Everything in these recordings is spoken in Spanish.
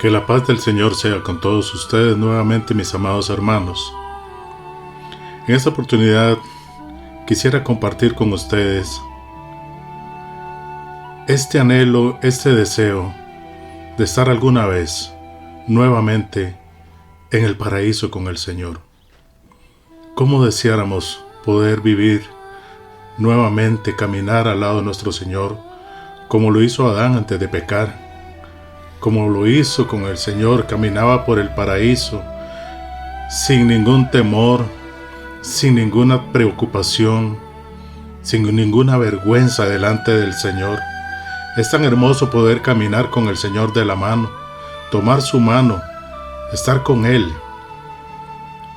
Que la paz del Señor sea con todos ustedes nuevamente, mis amados hermanos. En esta oportunidad quisiera compartir con ustedes este anhelo, este deseo de estar alguna vez nuevamente en el paraíso con el Señor. ¿Cómo deseáramos poder vivir nuevamente, caminar al lado de nuestro Señor, como lo hizo Adán antes de pecar? Como lo hizo con el Señor, caminaba por el paraíso sin ningún temor, sin ninguna preocupación, sin ninguna vergüenza delante del Señor. Es tan hermoso poder caminar con el Señor de la mano, tomar su mano, estar con Él,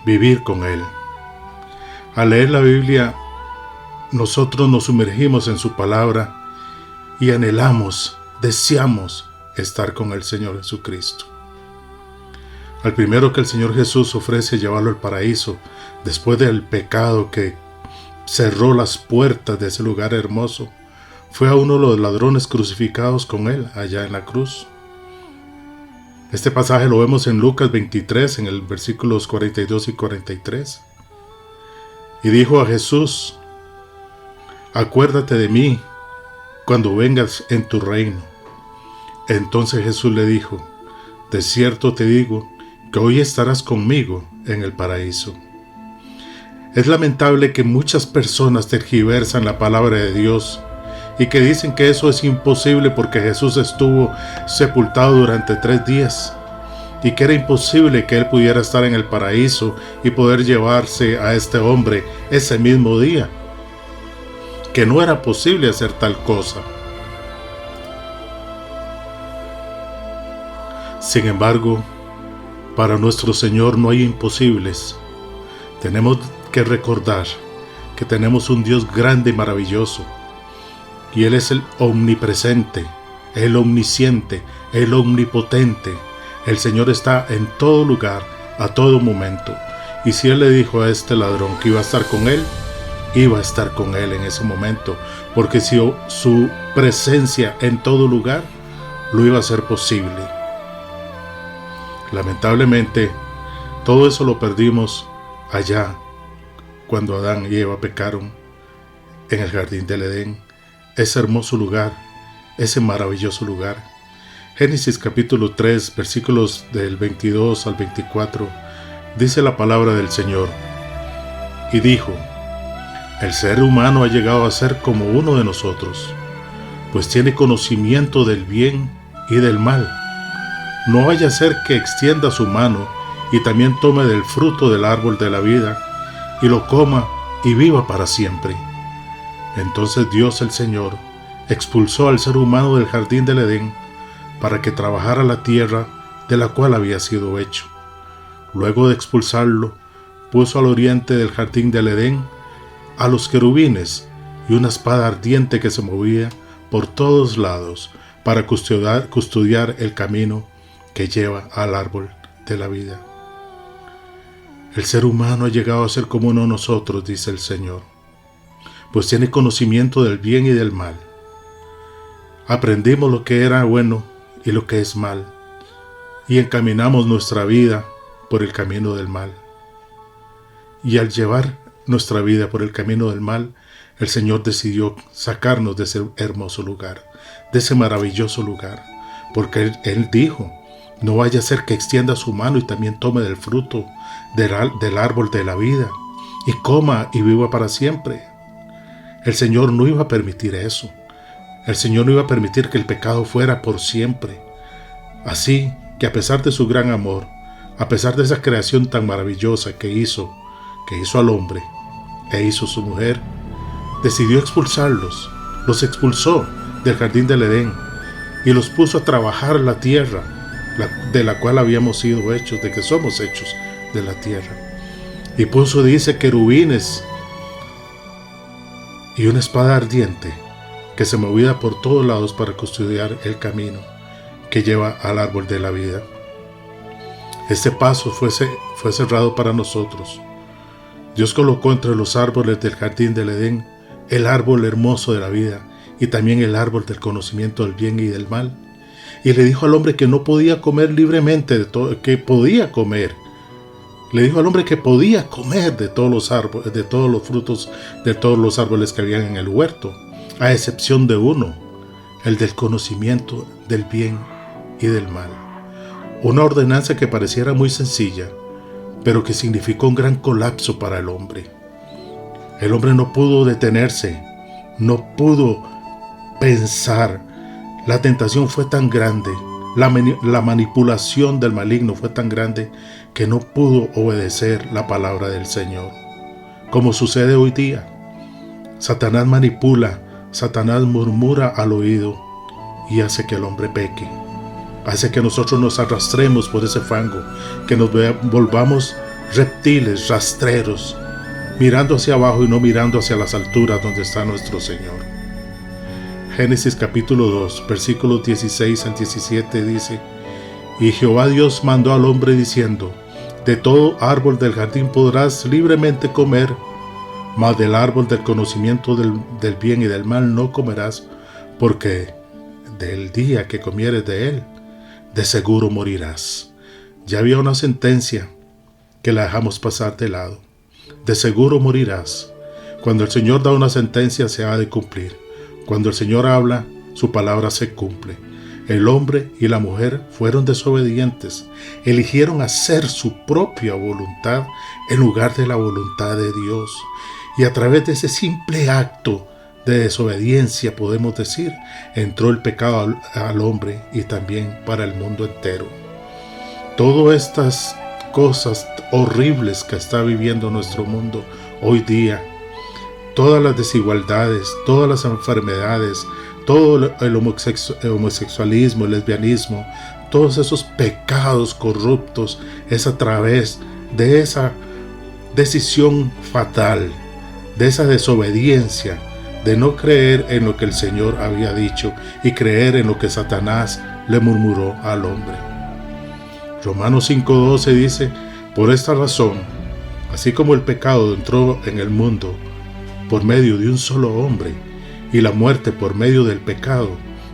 vivir con Él. Al leer la Biblia, nosotros nos sumergimos en su palabra y anhelamos, deseamos estar con el Señor Jesucristo. Al primero que el Señor Jesús ofrece llevarlo al paraíso, después del pecado que cerró las puertas de ese lugar hermoso, fue a uno de los ladrones crucificados con Él allá en la cruz. Este pasaje lo vemos en Lucas 23, en el versículos 42 y 43. Y dijo a Jesús: acuérdate de mí cuando vengas en tu reino. Entonces Jesús le dijo: de cierto te digo que hoy estarás conmigo en el paraíso. Es lamentable que muchas personas tergiversan la palabra de Dios y que dicen que eso es imposible porque Jesús estuvo sepultado durante 3 días y que era imposible que Él pudiera estar en el paraíso y poder llevarse a este hombre ese mismo día, que no era posible hacer tal cosa. Sin embargo, para nuestro Señor no hay imposibles. Tenemos que recordar que tenemos un Dios grande y maravilloso, y Él es el omnipresente, el omnisciente, el omnipotente. El Señor está en todo lugar, a todo momento, y si Él le dijo a este ladrón que iba a estar con Él, iba a estar con Él en ese momento, porque si su presencia en todo lugar lo iba a hacer posible. Lamentablemente, todo eso lo perdimos allá, cuando Adán y Eva pecaron en el jardín del Edén, ese hermoso lugar, ese maravilloso lugar. Génesis capítulo 3, versículos del 22 al 24, dice la palabra del Señor: y dijo: el ser humano ha llegado a ser como uno de nosotros, pues tiene conocimiento del bien y del mal. No vaya a ser que extienda su mano y también tome del fruto del árbol de la vida y lo coma y viva para siempre. Entonces Dios el Señor expulsó al ser humano del jardín del Edén para que trabajara la tierra de la cual había sido hecho. Luego de expulsarlo, puso al oriente del jardín del Edén a los querubines y una espada ardiente que se movía por todos lados para custodiar el camino que lleva al árbol de la vida. El ser humano ha llegado a ser como uno de nosotros, dice el Señor, pues tiene conocimiento del bien y del mal. Aprendimos lo que era bueno y lo que es mal, y encaminamos nuestra vida por el camino del mal. Y al llevar nuestra vida por el camino del mal, el Señor decidió sacarnos de ese hermoso lugar, de ese maravilloso lugar, porque Él dijo: no vaya a ser que extienda su mano y también tome del fruto del árbol de la vida y coma y viva para siempre. El Señor no iba a permitir eso. El Señor no iba a permitir que el pecado fuera por siempre. Así que a pesar de su gran amor, a pesar de esa creación tan maravillosa que hizo al hombre e hizo su mujer, decidió expulsarlos. Los expulsó del jardín del Edén y los puso a trabajar la tierra de la cual habíamos sido hechos, de que somos hechos de la tierra. Y puso, dice, querubines y una espada ardiente que se movía por todos lados para custodiar el camino que lleva al árbol de la vida. Este paso fue cerrado para nosotros. Dios colocó entre los árboles del jardín del Edén el árbol hermoso de la vida y también el árbol del conocimiento del bien y del mal. y le dijo al hombre que no podía comer libremente de todo, que podía comer. Le dijo al hombre que podía comer de todos los árboles, de todos los frutos, de todos los árboles que habían en el huerto, a excepción de uno, el del conocimiento del bien y del mal. Una ordenanza que pareciera muy sencilla, pero que significó un gran colapso para el hombre. El hombre no pudo detenerse, no pudo pensar. La tentación fue tan grande, la manipulación del maligno fue tan grande que no pudo obedecer la palabra del Señor. Como sucede hoy día, Satanás manipula, Satanás murmura al oído y hace que el hombre peque. Hace que nosotros nos arrastremos por ese fango, que nos volvamos reptiles, rastreros, mirando hacia abajo y no mirando hacia las alturas donde está nuestro Señor. Génesis capítulo 2, versículos 16 al 17 dice: Y Jehová Dios mandó al hombre diciendo: De todo árbol del jardín podrás libremente comer, mas del árbol del conocimiento del bien y del mal no comerás, porque del día que comieres de él, de seguro morirás. Ya había una sentencia que la dejamos pasar de lado. De seguro morirás. Cuando el Señor da una sentencia, se ha de cumplir. Cuando el Señor habla, su palabra se cumple. El hombre y la mujer fueron desobedientes. Eligieron hacer su propia voluntad en lugar de la voluntad de Dios. Y a través de ese simple acto de desobediencia, podemos decir, entró el pecado al hombre y también para el mundo entero. Todas estas cosas horribles que está viviendo nuestro mundo hoy día, todas las desigualdades, todas las enfermedades, todo el homosexualismo, el lesbianismo, todos esos pecados corruptos, es a través de esa decisión fatal, de esa desobediencia, de no creer en lo que el Señor había dicho y creer en lo que Satanás le murmuró al hombre. Romanos 5:12 dice: Por esta razón, así como el pecado entró en el mundo por medio de un solo hombre, y la muerte por medio del pecado,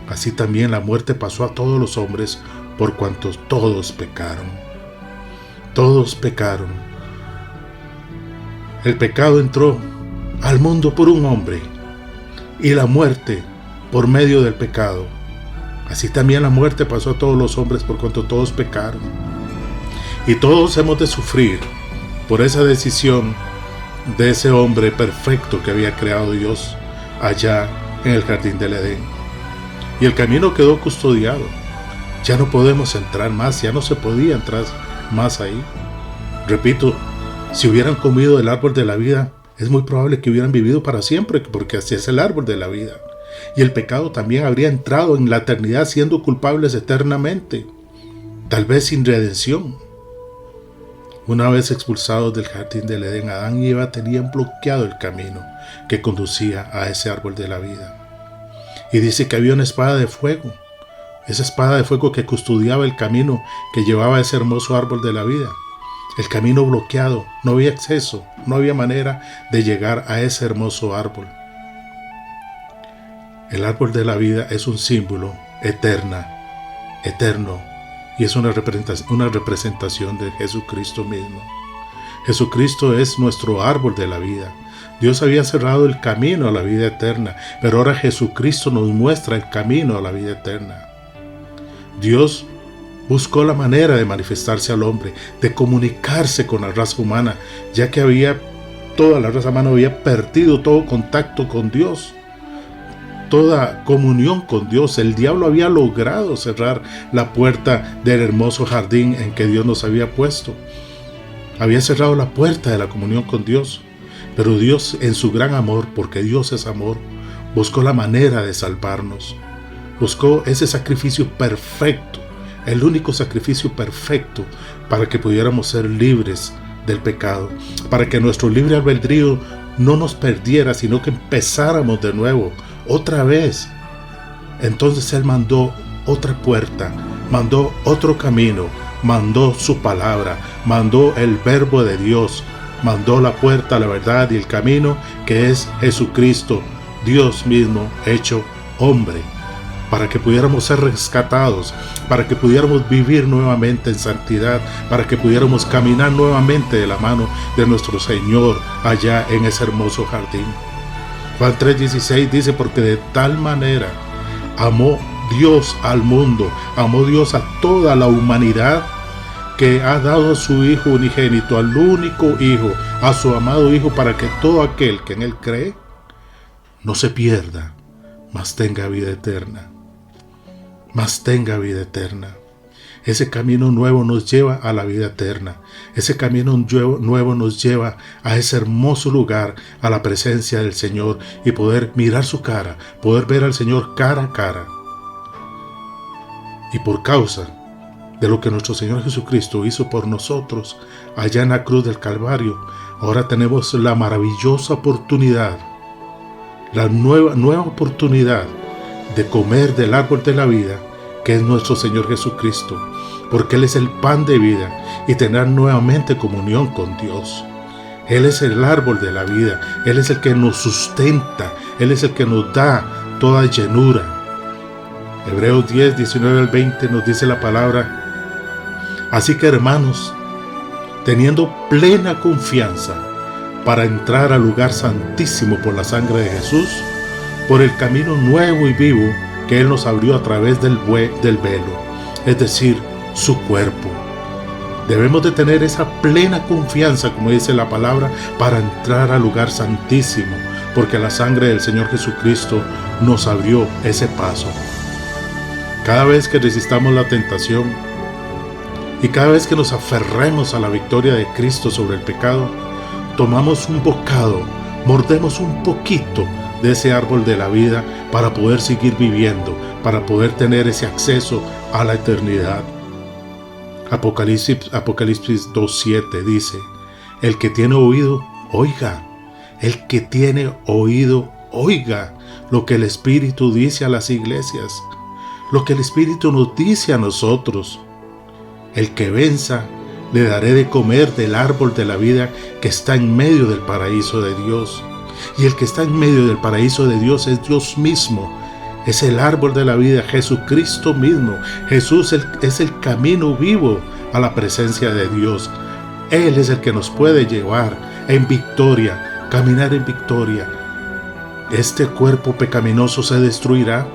así también la muerte pasó a todos los hombres, por cuanto todos pecaron. Todos pecaron. El pecado entró al mundo por un hombre, y la muerte por medio del pecado. Así también la muerte pasó a todos los hombres, por cuanto todos pecaron. Y todos hemos de sufrir por esa decisión de ese hombre perfecto que había creado Dios allá en el jardín del Edén. Y el camino quedó custodiado. Ya no podemos entrar más, ya no se podía entrar más ahí. Repito, si hubieran comido del árbol de la vida, es muy probable que hubieran vivido para siempre, porque así es el árbol de la vida. Y el pecado también habría entrado en la eternidad, siendo culpables eternamente, tal vez sin redención. Una vez expulsados del jardín del Edén, Adán y Eva tenían bloqueado el camino que conducía a ese árbol de la vida. Y dice que había una espada de fuego, esa espada de fuego que custodiaba el camino que llevaba a ese hermoso árbol de la vida. El camino bloqueado, no había acceso, no había manera de llegar a ese hermoso árbol. El árbol de la vida es un símbolo eterno, y es una representación de Jesucristo mismo. Jesucristo es nuestro árbol de la vida. Dios había cerrado el camino a la vida eterna, pero ahora Jesucristo nos muestra el camino a la vida eterna. Dios buscó la manera de manifestarse al hombre, de comunicarse con la raza humana, ya que toda la raza humana había perdido todo contacto con Dios, toda comunión con Dios. El diablo había logrado cerrar la puerta del hermoso jardín en que Dios nos había puesto. Había cerrado la puerta de la comunión con Dios, pero Dios, en su gran amor, porque Dios es amor, buscó la manera de salvarnos. Buscó ese sacrificio perfecto, el único sacrificio perfecto para que pudiéramos ser libres del pecado, para que nuestro libre albedrío no nos perdiera, sino que empezáramos de nuevo, otra vez. Entonces Él mandó otra puerta, mandó otro camino, mandó su palabra, mandó el verbo de Dios, mandó la puerta, la verdad y el camino, que es Jesucristo, Dios mismo hecho hombre, para que pudiéramos ser rescatados, para que pudiéramos vivir nuevamente en santidad, para que pudiéramos caminar nuevamente de la mano de nuestro Señor allá en ese hermoso jardín. Juan 3:16 dice: porque de tal manera amó Dios al mundo, amó Dios a toda la humanidad, que ha dado a su Hijo unigénito, al único Hijo, a su amado Hijo, para que todo aquel que en Él cree no se pierda, mas tenga vida eterna. Mas tenga vida eterna. Ese camino nuevo nos lleva a la vida eterna. Ese camino nuevo nos lleva a ese hermoso lugar, a la presencia del Señor, y poder mirar su cara, poder ver al Señor cara a cara. Y por causa de lo que nuestro Señor Jesucristo hizo por nosotros allá en la cruz del Calvario, ahora tenemos la maravillosa oportunidad, la nueva oportunidad de comer del árbol de la vida, que es nuestro Señor Jesucristo, porque Él es el pan de vida, y tener nuevamente comunión con Dios. Él es el árbol de la vida, Él es el que nos sustenta, Él es el que nos da toda llenura. Hebreos 10, 19 al 20 nos dice la palabra: así que, hermanos, teniendo plena confianza para entrar al lugar santísimo por la sangre de Jesús, por el camino nuevo y vivo que Él nos abrió a través del velo, es decir, su cuerpo. Debemos de tener esa plena confianza, como dice la palabra, para entrar al lugar santísimo, porque la sangre del Señor Jesucristo nos abrió ese paso. Cada vez que resistamos la tentación y cada vez que nos aferremos a la victoria de Cristo sobre el pecado, tomamos un bocado, mordemos un poquito de ese árbol de la vida para poder seguir viviendo, para poder tener ese acceso a la eternidad. Apocalipsis 2:7 dice: el que tiene oído, oiga. El que tiene oído, oiga lo que el Espíritu dice a las iglesias, lo que el Espíritu nos dice a nosotros. El que venza, le daré de comer del árbol de la vida que está en medio del paraíso de Dios. Y el que está en medio del paraíso de Dios es Dios mismo. Es el árbol de la vida, Jesucristo mismo. Jesús es el camino vivo a la presencia de Dios. Él es el que nos puede llevar en victoria, caminar en victoria. Este cuerpo pecaminoso se destruirá.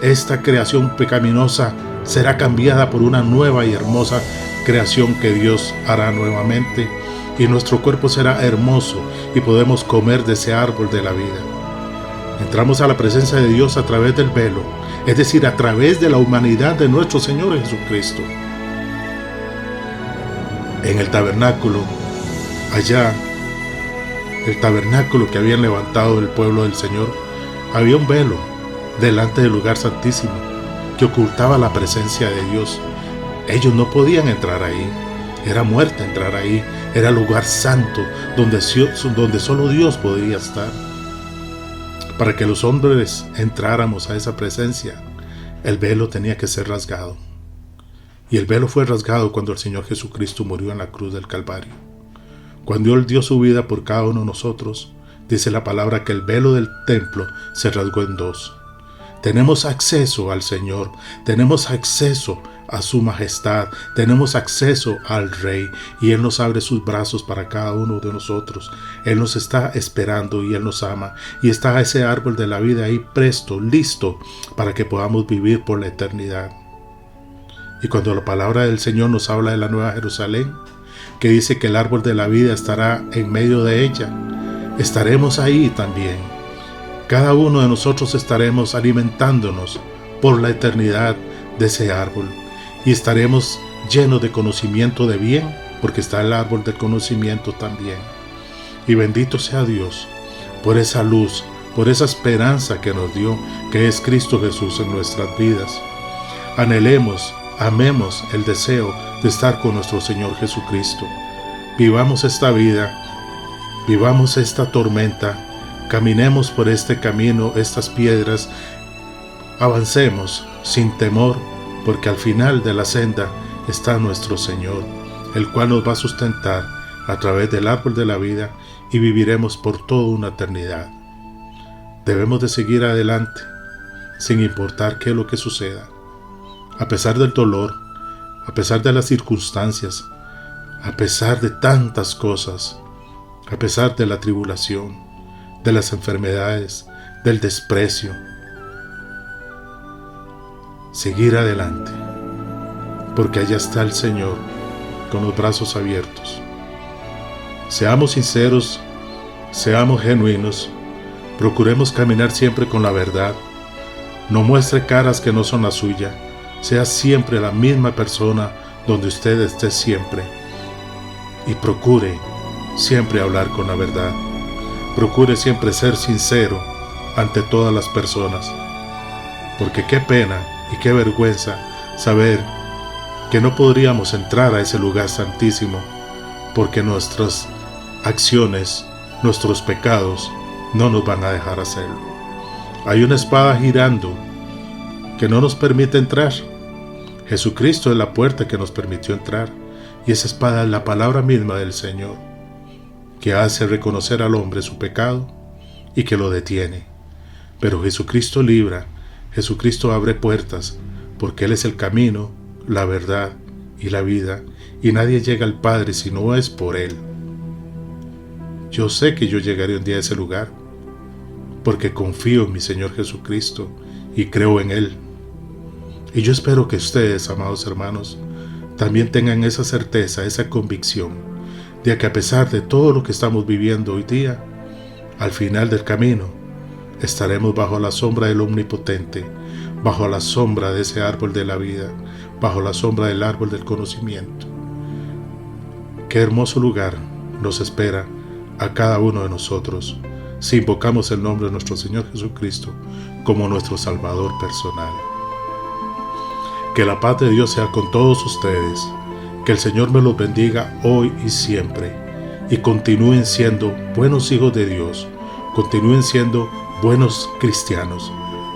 Esta creación pecaminosa será cambiada por una nueva y hermosa creación que Dios hará nuevamente. Y nuestro cuerpo será hermoso y podemos comer de ese árbol de la vida. Entramos a la presencia de Dios a través del velo, es decir, a través de la humanidad de nuestro Señor Jesucristo. En el tabernáculo, allá, el tabernáculo que habían levantado el pueblo del Señor, había un velo delante del lugar santísimo que ocultaba la presencia de Dios. Ellos no podían entrar ahí, era muerte entrar ahí, era lugar santo donde solo Dios podía estar. Para que los hombres entráramos a esa presencia, el velo tenía que ser rasgado. Y el velo fue rasgado cuando el Señor Jesucristo murió en la cruz del Calvario. Cuando Él dio su vida por cada uno de nosotros, dice la palabra que el velo del templo se rasgó en dos. Tenemos acceso al Señor, tenemos acceso a su majestad, tenemos acceso al Rey, y Él nos abre sus brazos para cada uno de nosotros. Él nos está esperando y Él nos ama, y está ese árbol de la vida ahí presto, listo, para que podamos vivir por la eternidad. Y cuando la palabra del Señor nos habla de la Nueva Jerusalén, que dice que el árbol de la vida estará en medio de ella, estaremos ahí también. Cada uno de nosotros estaremos alimentándonos por la eternidad de ese árbol, y estaremos llenos de conocimiento de bien, porque está el árbol del conocimiento también. Y bendito sea Dios por esa luz, por esa esperanza que nos dio, que es Cristo Jesús en nuestras vidas. Anhelemos, amemos el deseo de estar con nuestro Señor Jesucristo. Vivamos esta vida, vivamos esta tormenta, caminemos por este camino, estas piedras, avancemos sin temor, porque al final de la senda está nuestro Señor, el cual nos va a sustentar a través del árbol de la vida, y viviremos por toda una eternidad. Debemos de seguir adelante, sin importar qué es lo que suceda. A pesar del dolor, a pesar de las circunstancias, a pesar de tantas cosas, a pesar de la tribulación, de las enfermedades, del desprecio, seguir adelante, porque allá está el Señor con los brazos abiertos. Seamos sinceros, seamos genuinos, procuremos caminar siempre con la verdad. No muestre caras que no son la suya. Sea siempre la misma persona donde usted esté siempre. Y procure siempre hablar con la verdad. Procure siempre ser sincero ante todas las personas. Porque qué pena y qué vergüenza saber que no podríamos entrar a ese lugar santísimo porque nuestras acciones, nuestros pecados no nos van a dejar hacerlo. Hay una espada girando que no nos permite entrar. Jesucristo es la puerta que nos permitió entrar, y esa espada es la palabra misma del Señor, que hace reconocer al hombre su pecado y que lo detiene. Pero Jesucristo libra, Jesucristo abre puertas, porque Él es el camino, la verdad y la vida, y nadie llega al Padre si no es por Él. Yo sé que yo llegaré un día a ese lugar, porque confío en mi Señor Jesucristo y creo en Él. Y yo espero que ustedes, amados hermanos, también tengan esa certeza, esa convicción, de que a pesar de todo lo que estamos viviendo hoy día, al final del camino, estaremos bajo la sombra del Omnipotente, bajo la sombra de ese árbol de la vida, bajo la sombra del árbol del conocimiento. Qué hermoso lugar nos espera a cada uno de nosotros si invocamos el nombre de nuestro Señor Jesucristo como nuestro Salvador personal. Que la paz de Dios sea con todos ustedes, que el Señor me los bendiga hoy y siempre, y continúen siendo buenos hijos de Dios, continúen siendo buenos cristianos,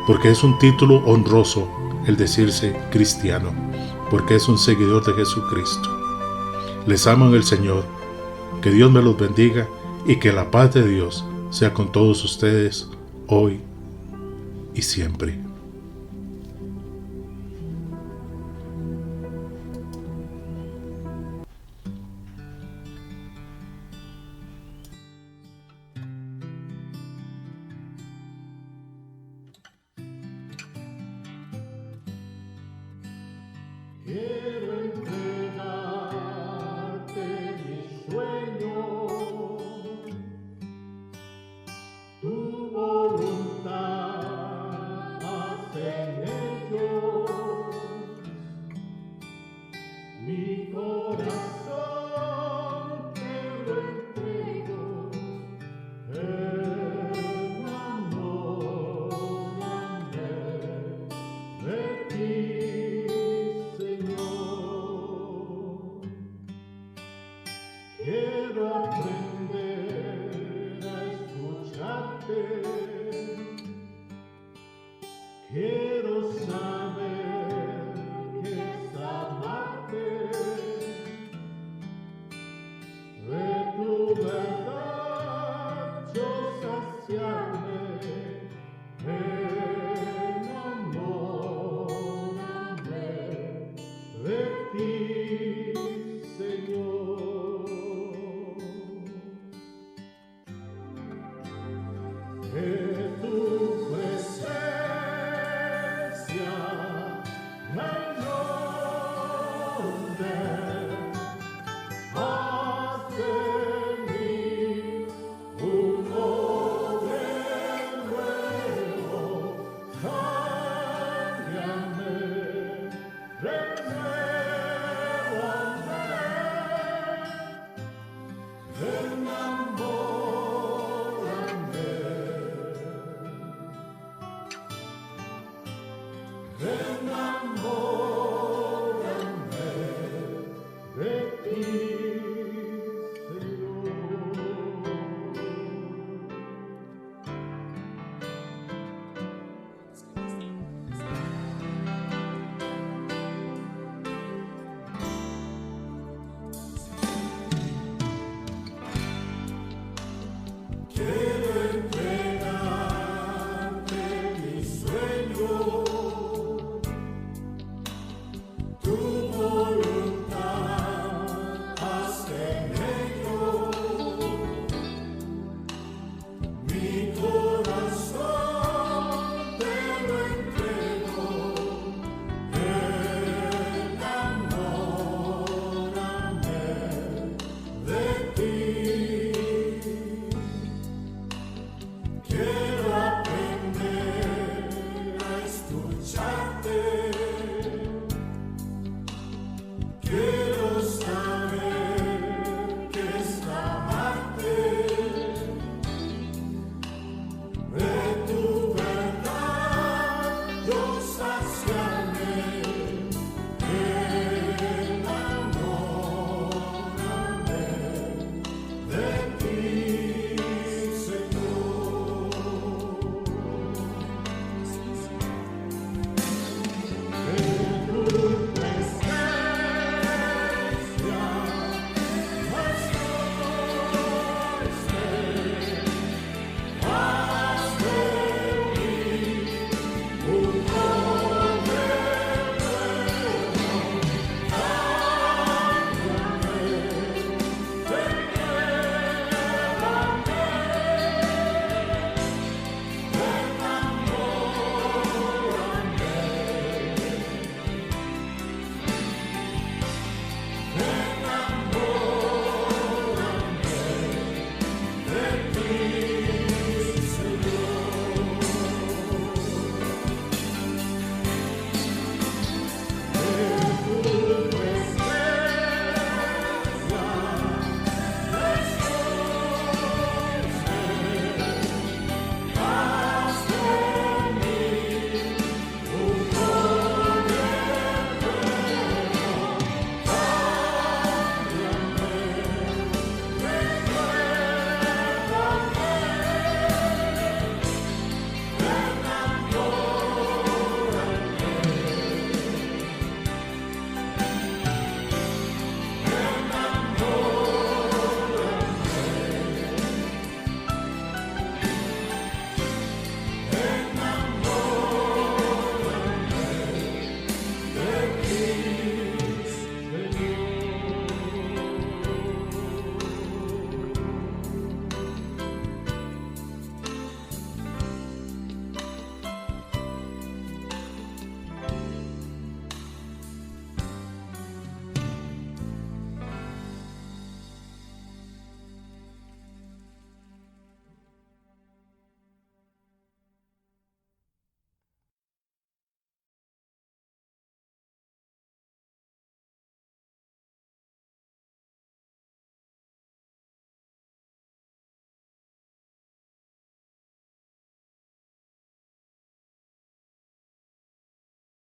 porque es un título honroso el decirse cristiano, porque es un seguidor de Jesucristo. Les amo en el Señor, que Dios me los bendiga y que la paz de Dios sea con todos ustedes hoy y siempre. Quiero entregarte mis sueños, tu voluntad haz en ellos, mi corazón te lo entrego, enamórame de ti. Quiero aprender a escucharte, quiero saber que es amarte, de tu verdad yo saciarme, enamórame de ti, Señor. Que tu presencia me inunde, haz de mí un hombre nuevo, cámbiame, renuévame, enamórame.